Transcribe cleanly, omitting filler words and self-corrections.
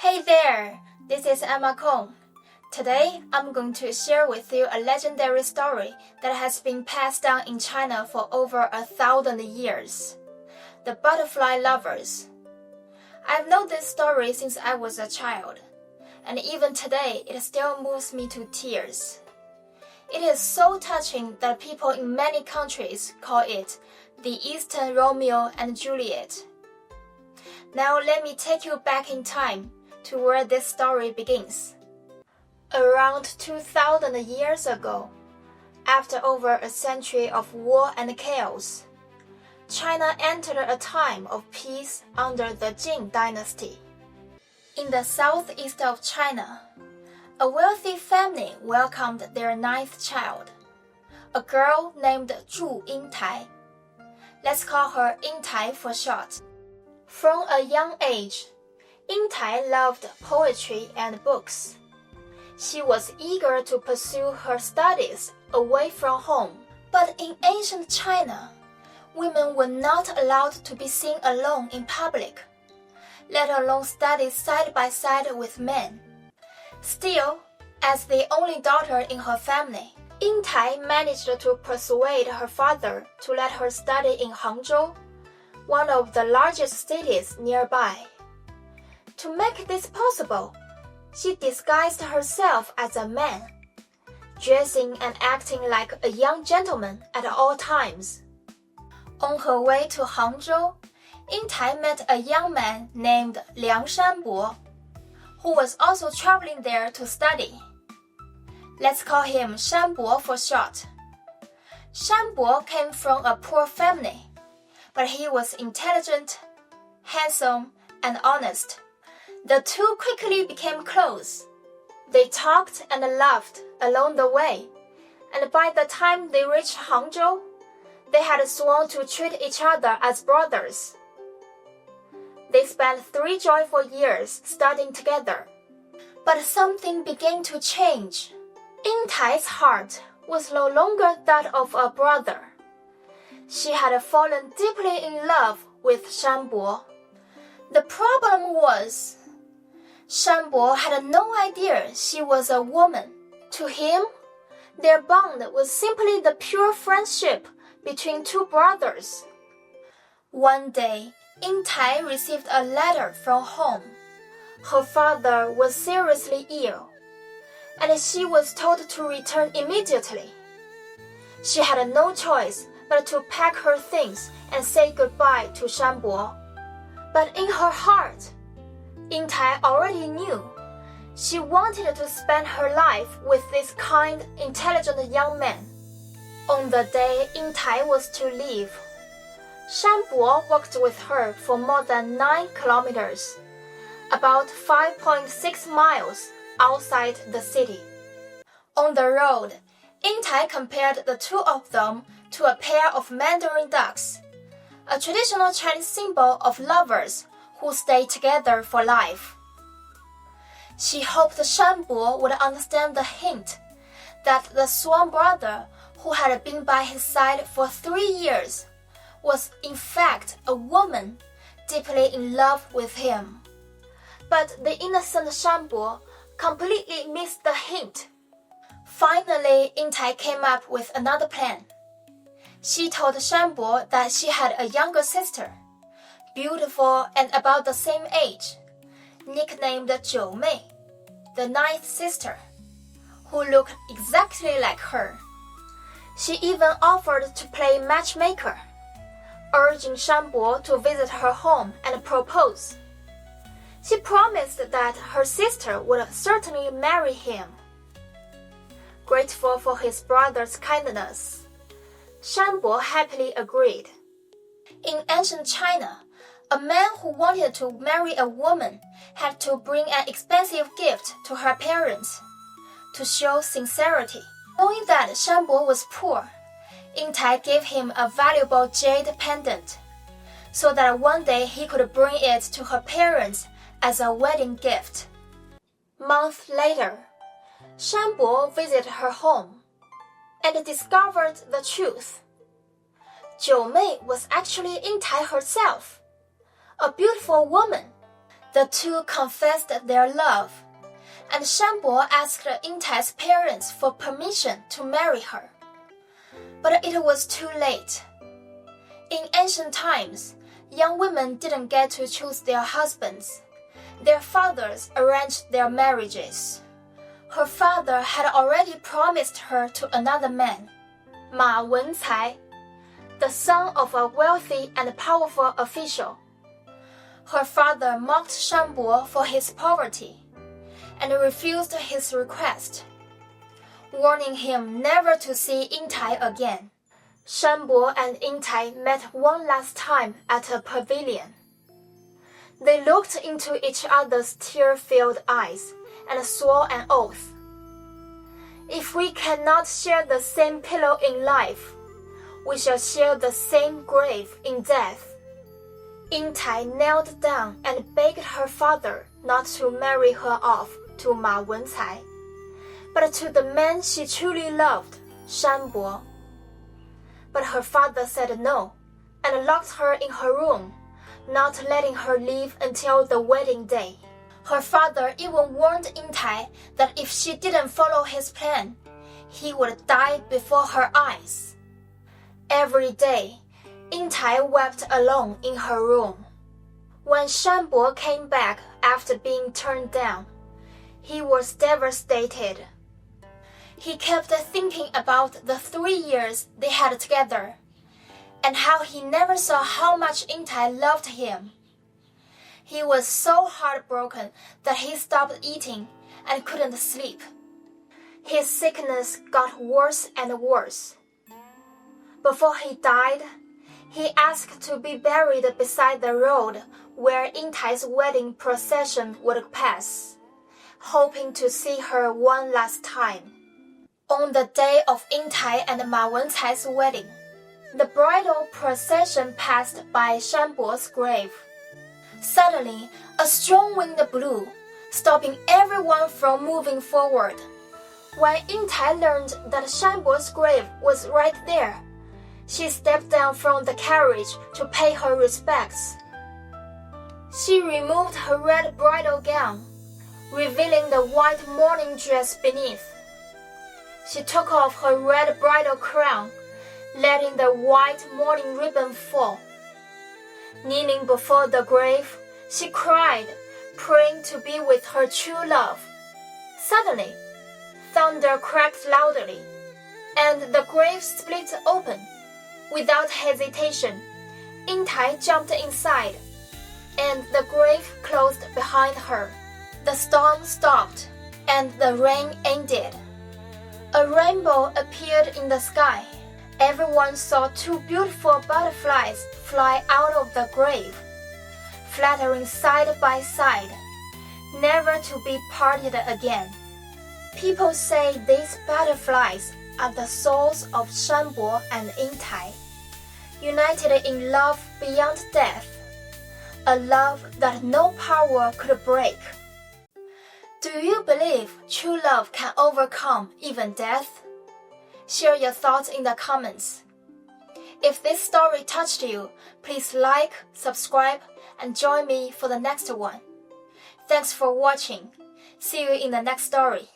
Hey there, this is Emma Kong. Today, I'm going to share with you a legendary story that has been passed down in China for over 1,000 years. The Butterfly Lovers. I've known this story since I was a child, and even today it still moves me to tears. It is so touching that people in many countries call it the Eastern Romeo and Juliet. Now let me take you back in time to where this story begins. Around 2,000 years ago, after over a century of war and chaos, China entered a time of peace under the Jin dynasty. In the southeast of China, a wealthy family welcomed their 9th child, a girl named Zhu Yingtai. Let's call her Yingtai for short. From a young age, Yingtai loved poetry and books. She was eager to pursue her studies away from home. But in ancient China, women were not allowed to be seen alone in public, let alone study side by side with men. Still, as the only daughter in her family, Yingtai managed to persuade her father to let her study in Hangzhou, one of the largest cities nearby. To make this possible, she disguised herself as a man, dressing and acting like a young gentleman at all times. On her way to Hangzhou, Yingtai met a young man named Liang Shanbo, who was also traveling there to study. Let's call him Shanbo for short. Shanbo came from a poor family, but he was intelligent, handsome, and honest. The two quickly became close. They talked and laughed along the way, and by the time they reached Hangzhou, they had sworn to treat each other as brothers. They spent 3 joyful years studying together. But something began to change. Yingtai's heart was no longer that of a brother. She had fallen deeply in love with Shanbo. The problem was, Shanbo had no idea she was a woman. To him, their bond was simply the pure friendship between two brothers. One day, Yingtai received a letter from home. Her father was seriously ill, and she was told to return immediately. She had no choice but to pack her things and say goodbye to Shanbo. But in her heart, Yingtai already knew she wanted to spend her life with this kind, intelligent young man. On the day Yingtai was to leave, Shanbo walked with her for more than 9 kilometers, about 5.6 miles outside the city. On the road, Yingtai compared the two of them to a pair of mandarin ducks, a traditional Chinese symbol of lovers who stay together for life. She hoped Shanbo would understand the hint that the swan brother who had been by his side for 3 years was in fact a woman deeply in love with him. But the innocent Shanbo completely missed the hint. Finally, Yingtai came up with another plan. She told Shanbo that she had a younger sister, beautiful and about the same age, nicknamed Jiumei, the 9th sister, who looked exactly like her. She even offered to play matchmaker, urging Shanbo to visit her home and propose. She promised that her sister would certainly marry him. Grateful for his brother's kindness, Shanbo happily agreed. In ancient China, a man who wanted to marry a woman had to bring an expensive gift to her parents to show sincerity. Knowing that Shanbo was poor, Yingtai gave him a valuable jade pendant, so that one day he could bring it to her parents as a wedding gift. Months later, Shanbo visited her home and discovered the truth. Jiumei was actually Yingtai herself, a beautiful woman The two confessed their love, and Shanbo asked Yingtai's parents for permission to marry her. But it was too late. In ancient times, young women didn't get to choose their husbands. Their fathers arranged their marriages. Her father had already promised her to another man, Ma Wencai, the son of a wealthy and powerful official. Her father mocked Shanbo for his poverty and refused his request, warning him never to see Yingtai again. Shanbo and Yingtai met one last time at a pavilion. They looked into each other's tear-filled eyes and swore an oath. If we cannot share the same pillow in life, we shall share the same grave in death. Yingtai knelt down and begged her father not to marry her off to Ma Wencai, but to the man she truly loved, Shanbo. But her father said no, and locked her in her room, not letting her leave until the wedding day. Her father even warned Yingtai that if she didn't follow his plan, he would die before her eyes. Every day, Yingtai wept alone in her room. When Shanbo came back after being turned down, he was devastated. He kept thinking about the 3 years they had together, and how he never saw how much Yingtai loved him. He was so heartbroken that he stopped eating and couldn't sleep. His sickness got worse and worse. Before he died, he asked to be buried beside the road where Yingtai's wedding procession would pass, hoping to see her one last time. On the day of Yingtai and Ma Wencai's wedding, the bridal procession passed by Shanbo's grave. Suddenly, a strong wind blew, stopping everyone from moving forward. When Yingtai learned that Shanbo's grave was right there, she stepped down from the carriage to pay her respects. She removed her red bridal gown, revealing the white mourning dress beneath. She took off her red bridal crown, letting the white mourning ribbon fall. Kneeling before the grave, she cried, praying to be with her true love. Suddenly, thunder cracked loudly, and the grave split open. Without hesitation, Yingtai jumped inside, and the grave closed behind her. The storm stopped, and the rain ended. A rainbow appeared in the sky. Everyone saw 2 beautiful butterflies fly out of the grave, fluttering side by side, never to be parted again. People say these butterflies are the souls of Shanbo and Yingtai, united in love beyond death, a love that no power could break. Do you believe true love can overcome even death? Share your thoughts in the comments. If this story touched you, please like, subscribe, and join me for the next one. Thanks for watching. See you in the next story.